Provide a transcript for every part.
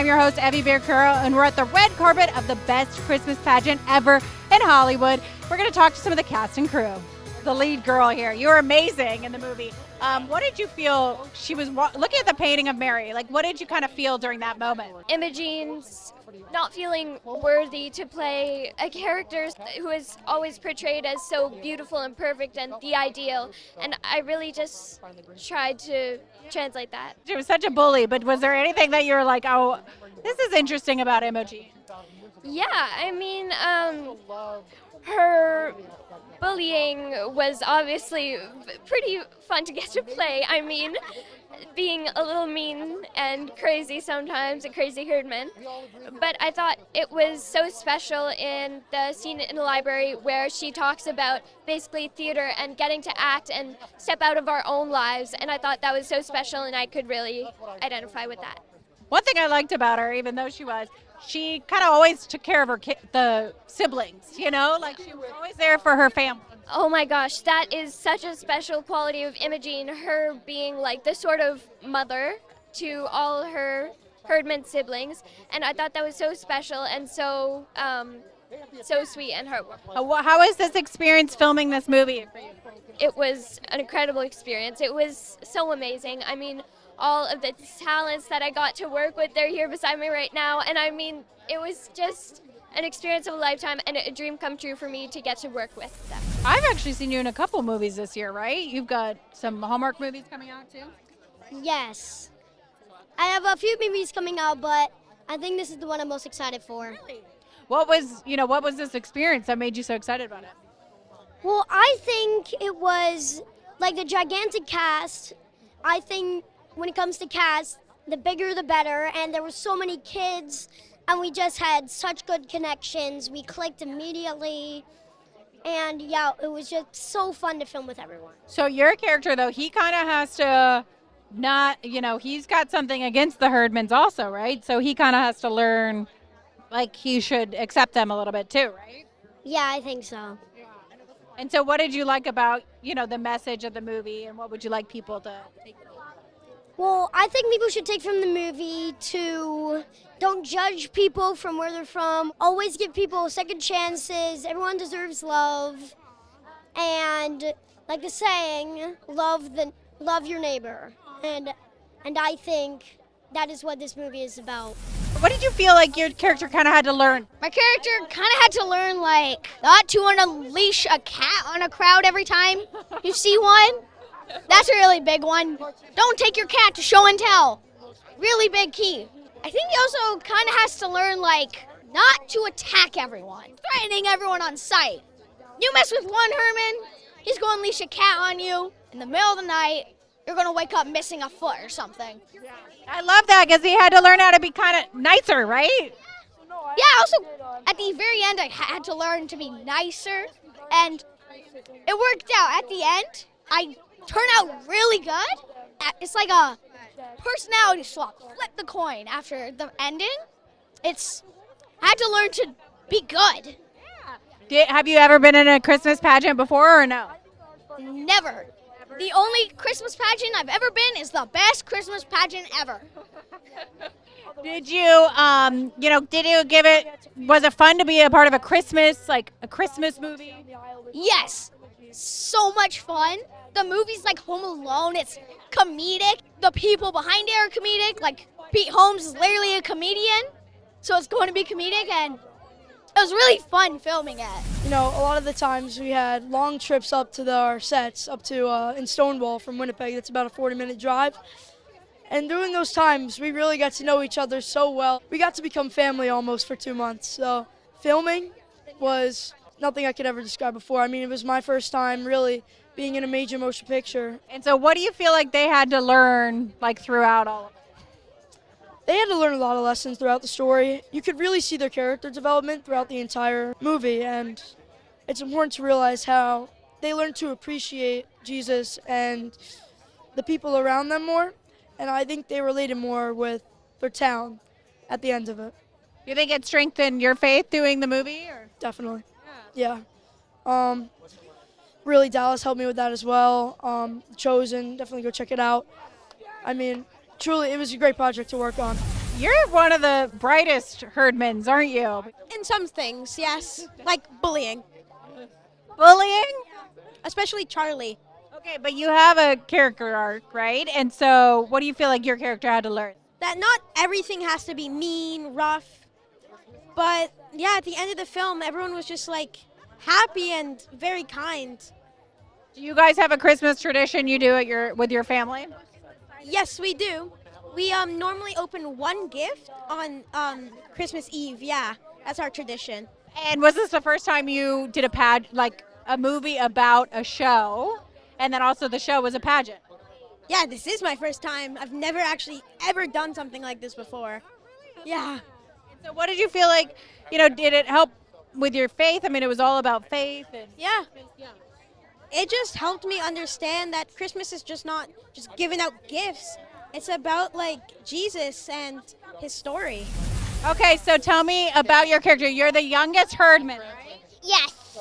I'm your host, Evie Bearcuro, and we're at the red carpet of the best Christmas pageant ever in Hollywood. We're going to talk to some of the cast and crew. The lead girl here, you were amazing in the movie. What did you feel? She was looking at the painting of Mary. Like, what did you kind of feel during that moment? Imogene's not feeling worthy to play a character who is always portrayed as so beautiful and perfect and the ideal. And I really just tried to translate that. She was such a bully, but was there anything that you were like, oh, this is interesting about Imogene? Yeah, I mean, her bullying was obviously pretty fun to get to play. I mean, being a little mean and crazy sometimes, a crazy herdman. But I thought it was so special in the scene in the library where she talks about basically theater and getting to act and step out of our own lives. And I thought that was so special, and I could really identify with that. One thing I liked about her, even though she kind of always took care of the siblings, you know? Like, she was always there for her family. Oh my gosh, that is such a special quality of Imogene, her being like the sort of mother to all her herdman siblings. And I thought that was so special and so sweet and heartwarming. How was this experience filming this movie for you? It was an incredible experience. It was so amazing. I mean, all of the talents that I got to work with, they're here beside me right now. And I mean, it was just an experience of a lifetime and a dream come true for me to get to work with them. I've actually seen you in a couple movies this year, right? You've got some Hallmark movies coming out too? Yes. I have a few movies coming out, but I think this is the one I'm most excited for. Really? What was this experience that made you so excited about it? Well, I think it was like the gigantic cast. I think when it comes to cast, the bigger the better, and there were so many kids, and we just had such good connections. We clicked immediately, and yeah, it was just so fun to film with everyone. So your character, though, he kind of has to he's got something against the Herdmans also, right? So he kind of has to learn, like, he should accept them a little bit too, right? Yeah, I think so. And so what did you like about, the message of the movie, and what would you like people to take? Well, I think people should take from the movie to don't judge people from where they're from. Always give people second chances. Everyone deserves love. And like the saying, love your neighbor. And I think that is what this movie is about. What did you feel like your character kind of had to learn? My character kind of had to learn, like, not to unleash a cat on a crowd every time you see one. That's a really big one. Don't take your cat to show and tell. Really big key. I think he also kind of has to learn, like, not to attack everyone, threatening everyone on sight. You mess with one Herman, he's going to unleash a cat on you. In the middle of the night, you're going to wake up missing a foot or something. I love that because he had to learn how to be kind of nicer, right? Yeah, also, at the very end, I had to learn to be nicer, and it worked out. At the end, I turned out really good. It's like a personality swap. Flip the coin after the ending. I had to learn to be good. Have you ever been in a Christmas pageant before or no? Never. The only Christmas pageant I've ever been is the best Christmas pageant ever. Did you, was it fun to be a part of a Christmas movie? Yes. So much fun. The movie's like Home Alone. It's comedic. The people behind it are comedic. Like, Pete Holmes is literally a comedian. So it's going to be comedic, and it was really fun filming it. A lot of the times we had long trips up to our sets, up to in Stonewall from Winnipeg. That's about a 40-minute drive. And during those times, we really got to know each other so well. We got to become family almost for 2 months. So filming was nothing I could ever describe before. I mean, it was my first time really being in a major motion picture. And so what do you feel like they had to learn, like, throughout all of it? They had to learn a lot of lessons throughout the story. You could really see their character development throughout the entire movie, and it's important to realize how they learned to appreciate Jesus and the people around them more, and I think they related more with their town at the end of it. You think it strengthened your faith doing the movie? Or? Definitely. Yeah. Really, Dallas helped me with that as well. Chosen, definitely go check it out. I mean, truly, it was a great project to work on. You're one of the brightest herdmans, aren't you? In some things, yes. Like bullying, Bullying? especially Charlie. Okay, but you have a character arc, right? And so what do you feel like your character had to learn? That not everything has to be mean, rough. But yeah, at the end of the film, everyone was just like happy and very kind. Do you guys have a Christmas tradition you do at with your family? Yes, we do. We normally open one gift on Christmas Eve. Yeah, that's our tradition. And was this the first time you did a movie about a show, and then also the show was a pageant? Yeah, this is my first time. I've never actually ever done something like this before. Yeah. So what did you feel like, did it help with your faith? I mean, it was all about faith. Yeah. It just helped me understand that Christmas is just not just giving out gifts. It's about like Jesus and his story. Okay, so tell me about your character. You're the youngest herdman, right? Yes.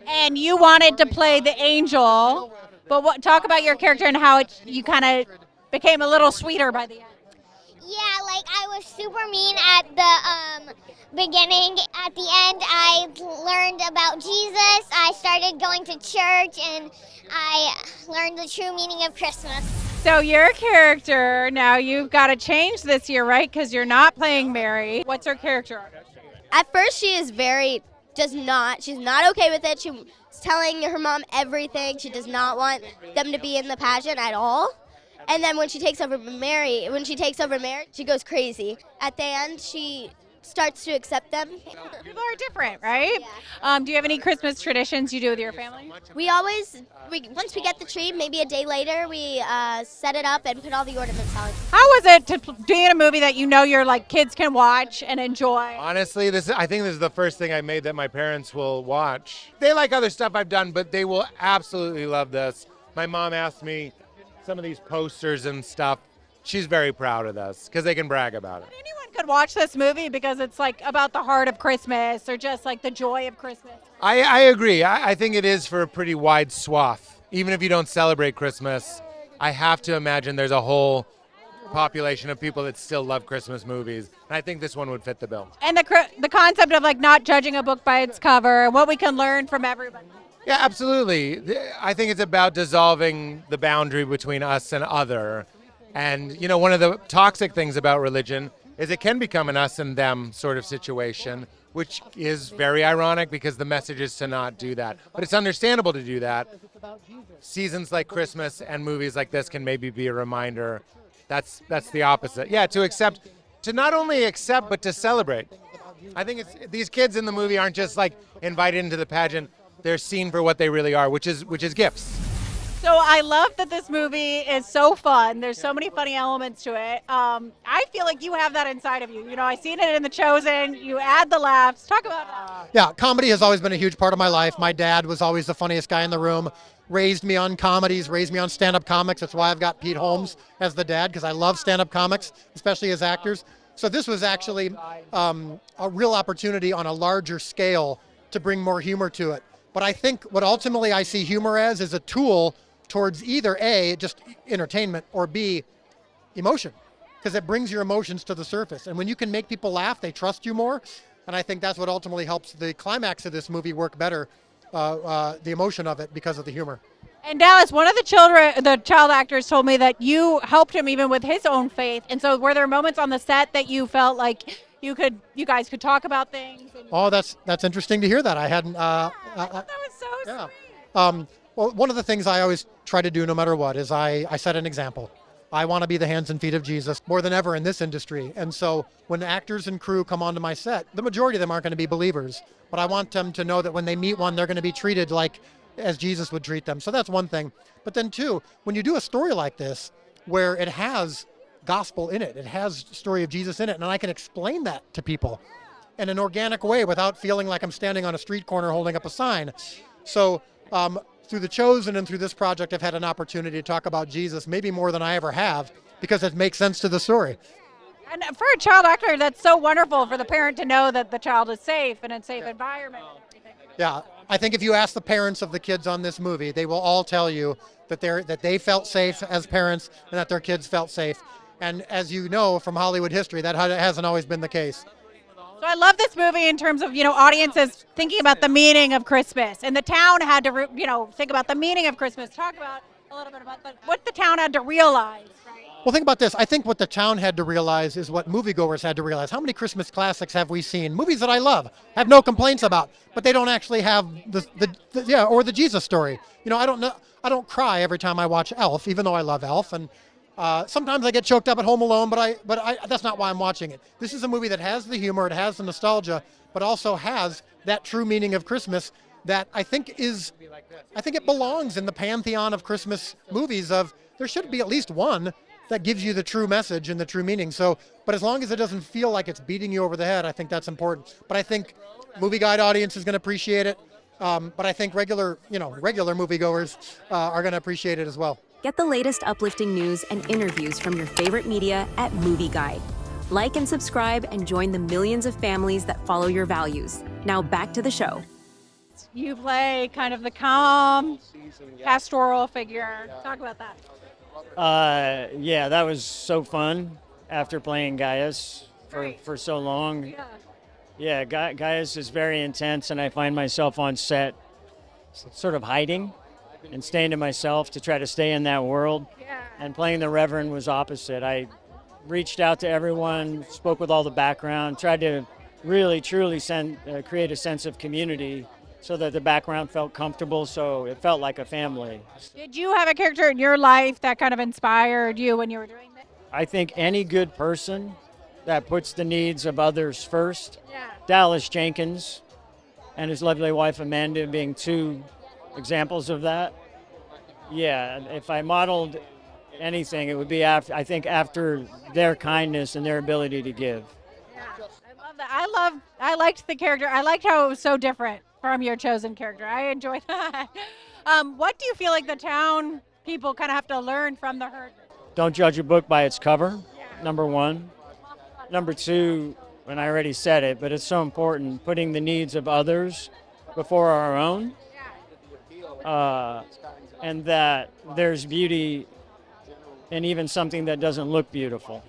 And you wanted to play the angel, but talk about your character and how you kind of became a little sweeter by the end. Yeah, like I was super mean at the beginning. At the end, I learned about Jesus. I started going to church, and I learned the true meaning of Christmas. So your character, now you've got to change this year, right? Because you're not playing Mary. What's her character arc? At first, she is she's not okay with it. She's telling her mom everything. She does not want them to be in the pageant at all. And then when she takes over Mary, she goes crazy. At the end, she starts to accept them. People are different, right? Do you have any Christmas traditions you do with your family? Once we get the tree, maybe a day later, we set it up and put all the ornaments on. How was it to be in a movie that your kids can watch and enjoy? Honestly, I think this is the first thing I made that my parents will watch. They like other stuff I've done, but they will absolutely love this. My mom asked me some of these posters and stuff. She's very proud of this because they can brag about it. Anyone could watch this movie because it's about the heart of Christmas or just the joy of Christmas. I agree. I think it is for a pretty wide swath. Even if you don't celebrate Christmas, I have to imagine there's a whole population of people that still love Christmas movies. And I think this one would fit the bill. And the concept of not judging a book by its cover, what we can learn from everybody. Yeah, absolutely. I think it's about dissolving the boundary between us and other. And, one of the toxic things about religion is it can become an us and them sort of situation, which is very ironic because the message is to not do that. But it's understandable to do that. Seasons like Christmas and movies like this can maybe be a reminder. That's the opposite. Yeah, to not only accept, but to celebrate. I think these kids in the movie aren't just invited into the pageant. They're seen for what they really are, which is gifts. So I love that this movie is so fun. There's so many funny elements to it. I feel like you have that inside of you. I've seen it in The Chosen. You add the laughs. Talk about that. Yeah, comedy has always been a huge part of my life. My dad was always the funniest guy in the room, raised me on comedies, raised me on stand-up comics. That's why I've got Pete Holmes as the dad, because I love stand-up comics, especially as actors. So this was actually a real opportunity on a larger scale to bring more humor to it. But I think what ultimately I see humor as is a tool towards either A, just entertainment, or B, emotion, because it brings your emotions to the surface. And when you can make people laugh, they trust you more. And I think that's what ultimately helps the climax of this movie work better, the emotion of it because of the humor. And Dallas, one of the child actors told me that you helped him even with his own faith. And so were there moments on the set that you felt like you guys could talk about things? Oh, that's interesting to hear that. I hadn't. I thought that was so sweet. Well, one of the things I always try to do no matter what is I set an example. I want to be the hands and feet of Jesus more than ever in this industry. And so when actors and crew come onto my set, the majority of them aren't going to be believers, but I want them to know that when they meet one, they're going to be treated as Jesus would treat them. So that's one thing. But then two, when you do a story like this, where it has gospel in it, it has the story of Jesus in it, and I can explain that to people in an organic way without feeling like I'm standing on a street corner holding up a sign. So through The Chosen and through this project, I've had an opportunity to talk about Jesus maybe more than I ever have because it makes sense to the story. And for a child actor, that's so wonderful for the parent to know that the child is safe in a safe environment. Yeah, I think if you ask the parents of the kids on this movie, they will all tell you that they felt safe as parents and that their kids felt safe. And as you know from Hollywood history, that hasn't always been the case. So I love this movie in terms of, audiences thinking about the meaning of Christmas. And the town had to, think about the meaning of Christmas. Talk about a little bit about what the town had to realize. Well, think about this. I think what the town had to realize is what moviegoers had to realize. How many Christmas classics have we seen? Movies that I love, have no complaints about, but they don't actually have or the Jesus story. I don't cry every time I watch Elf, even though I love Elf, and sometimes I get choked up at Home Alone, but that's not why I'm watching it. This is a movie that has the humor, it has the nostalgia, but also has that true meaning of Christmas that I think it belongs in the pantheon of Christmas movies. There should be at least one that gives you the true message and the true meaning. But as long as it doesn't feel like it's beating you over the head, I think that's important. But I think Movieguide audience is going to appreciate it. But I think regular moviegoers are going to appreciate it as well. Get the latest uplifting news and interviews from your favorite media at Movieguide. Like and subscribe and join the millions of families that follow your values. Now back to the show. You play kind of the calm, pastoral figure. Talk about that. Yeah, that was so fun after playing Gaius for so long. Yeah, Gaius is very intense, and I find myself on set sort of hiding and staying to myself to try to stay in that world. And playing the Reverend was opposite. I reached out to everyone, spoke with all the background, tried to really, truly create a sense of community so that the background felt comfortable, so it felt like a family. Did you have a character in your life that kind of inspired you when you were doing this? I think any good person that puts the needs of others first, Dallas Jenkins and his lovely wife Amanda being two examples of that. Yeah, if I modeled anything, it would be after their kindness and their ability to give. Yeah, I love that. I liked the character. I liked how it was so different from your chosen character. I enjoyed that. What do you feel like the town people kind of have to learn from the herd? Don't judge a book by its cover, number one. Number two, and I already said it, but it's so important, putting the needs of others before our own. And that there's beauty in even something that doesn't look beautiful.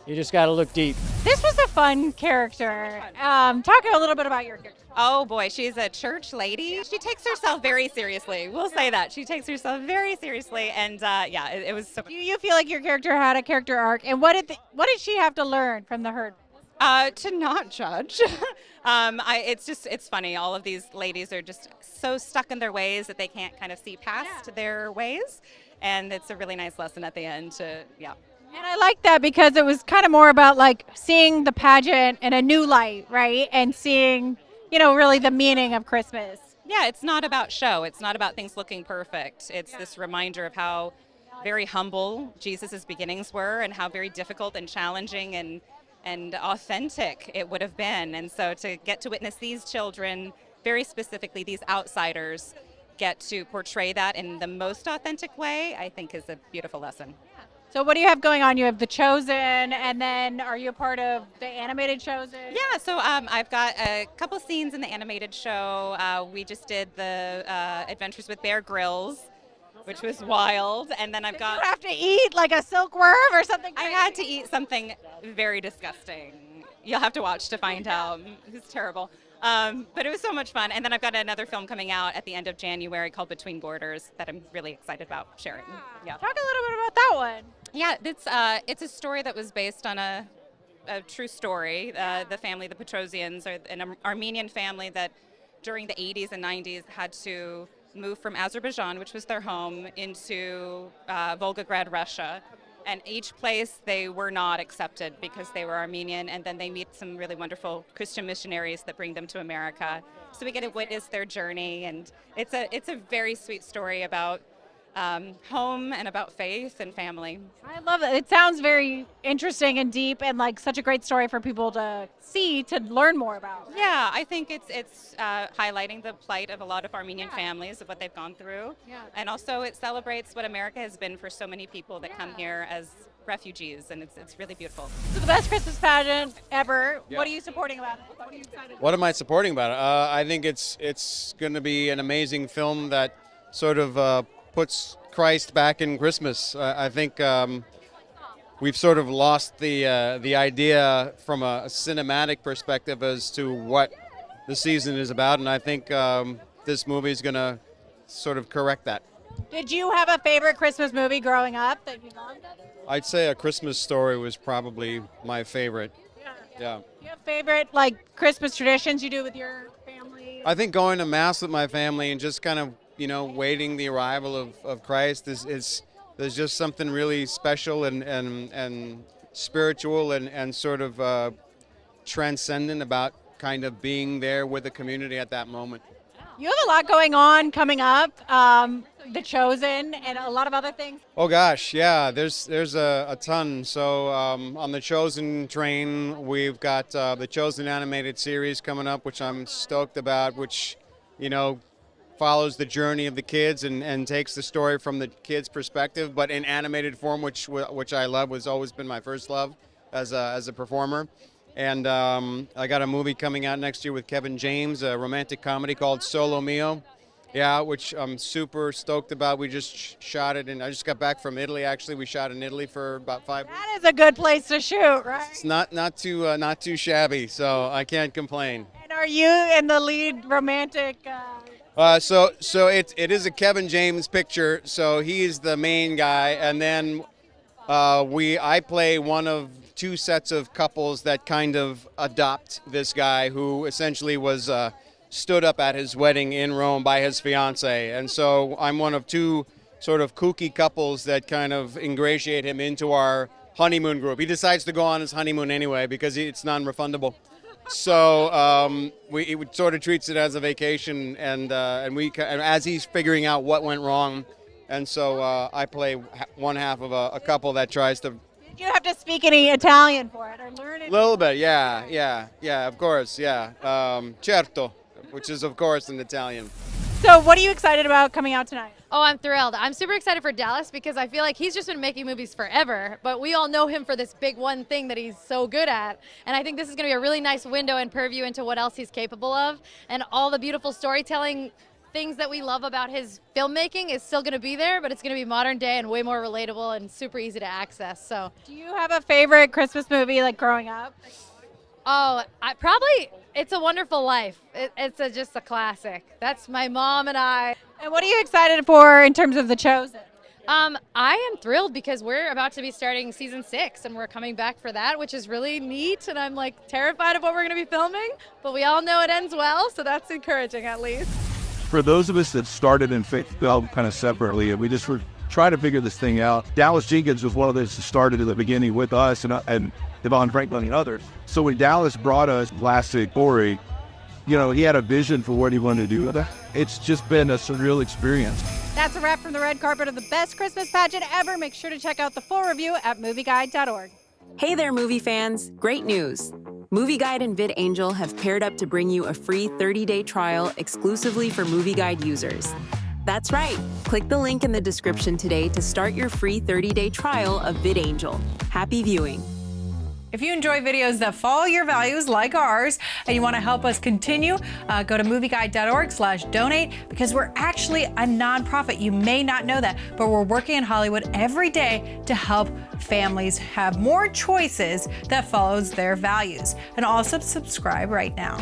You just got to look deep. This was a fun character. Talk a little bit about your character. Oh boy, she's a church lady. She takes herself very seriously. We'll say that. She takes herself very seriously, and it was so. Do you feel like your character had a character arc, and what did she have to learn from the herd? To not judge. It's funny. All of these ladies are just so stuck in their ways that they can't kind of see past their ways, and it's a really nice lesson at the end. And I like that because it was kind of more about like seeing the pageant in a new light, right? And seeing, really the meaning of Christmas. Yeah, it's not about show. It's not about things looking perfect. It's this reminder of how very humble Jesus' beginnings were and how very difficult and challenging and authentic it would have been. And so to get to witness these children, very specifically these outsiders, get to portray that in the most authentic way, I think is a beautiful lesson. So what do you have going on? You have The Chosen, and then are you a part of the animated Chosen? Yeah, so I've got a couple scenes in the animated show. We just did the Adventures with Bear Grylls, which was wild, and then I've got... Did you have to eat like a silkworm or something crazy? I had to eat something very disgusting. You'll have to watch to find out. It was terrible. But it was so much fun. And then I've got another film coming out at the end of January called Between Borders that I'm really excited about sharing. Yeah. Talk a little bit about that one. Yeah, it's a story that was based on a true story. The family, the Petrosians, are an Armenian family that during the 80s and 90s had to move from Azerbaijan, which was their home, into Volgograd, Russia. And each place they were not accepted because they were Armenian, and then they meet some really wonderful Christian missionaries that bring them to America. So we get to witness their journey, and it's a very sweet story about home and about faith and family. I love it. It sounds very interesting and deep, and like such a great story for people to see, to learn more about. Yeah, I think it's highlighting the plight of a lot of Armenian families, of what they've gone through. Yeah. And also it celebrates what America has been for so many people that come here as refugees, and it's really beautiful. So the best Christmas pageant ever. Yeah. What are you supporting about it? What are you excited about? What am I supporting about it? I think it's going to be an amazing film that sort of puts Christ back in Christmas. I think we've sort of lost the idea from a cinematic perspective as to what the season is about, and I think this movie is going to sort of correct that. Did you have a favorite Christmas movie growing up that you loved? I'd say A Christmas Story was probably my favorite. Yeah. Do you have favorite Christmas traditions you do with your family? I think going to Mass with my family and just kind of, waiting the arrival of Christ is there's just something really special and spiritual and sort of transcendent about kind of being there with the community at that moment. You have a lot going on coming up, The Chosen and a lot of other things. Oh gosh, yeah, there's a ton. So on the Chosen train, we've got the Chosen animated series coming up, which I'm stoked about, which, follows the journey of the kids and takes the story from the kids' perspective, but in animated form, which I love, has always been my first love as a performer. And I got a movie coming out next year with Kevin James, a romantic comedy called Solo Mio. Yeah, which I'm super stoked about. We just shot it, and I just got back from Italy. Actually, we shot in Italy for about 5 weeks. That is a good place to shoot, right? It's not too shabby, so I can't complain. And are you in the lead romantic? So it is a Kevin James picture. So he's the main guy, and then I play one of 2 sets of couples that kind of adopt this guy who essentially was stood up at his wedding in Rome by his fiance. And so I'm one of 2 sort of kooky couples that kind of ingratiate him into our honeymoon group. He decides to go on his honeymoon anyway because it's non-refundable. So he sort of treats it as a vacation, and as he's figuring out what went wrong. And so I play one half of a couple that tries to. Did you have to speak any Italian for it or learn it? A little bit, yeah, of course, yeah. Certo, which is of course in Italian. So what are you excited about coming out tonight? Oh, I'm thrilled. I'm super excited for Dallas because I feel like he's just been making movies forever, but we all know him for this big one thing that he's so good at. And I think this is going to be a really nice window and purview into what else he's capable of. And all the beautiful storytelling things that we love about his filmmaking is still going to be there, but it's going to be modern day and way more relatable and super easy to access. So, do you have a favorite Christmas movie growing up? Oh, It's a Wonderful Life. It's just a classic. That's my mom and I. And what are you excited for in terms of The Chosen? I am thrilled because we're about to be starting season 6 and we're coming back for that, which is really neat. And I'm terrified of what we're going to be filming, but we all know it ends well. So that's encouraging at least. For those of us that started in film kind of separately, and we just were trying to figure this thing out, Dallas Jenkins was one of those that started at the beginning with us and Devon Franklin and others. So when Dallas brought us Classic Corey, he had a vision for what he wanted to do with it. It's just been a surreal experience. That's a wrap from the red carpet of the best Christmas pageant ever. Make sure to check out the full review at movieguide.org. Hey there, movie fans. Great news. Movieguide and VidAngel have paired up to bring you a free 30-day trial exclusively for Movieguide users. That's right. Click the link in the description today to start your free 30-day trial of VidAngel. Happy viewing. If you enjoy videos that follow your values like ours and you want to help us continue, go to movieguide.org/donate because we're actually a nonprofit. You may not know that, but we're working in Hollywood every day to help families have more choices that follows their values. And also subscribe right now.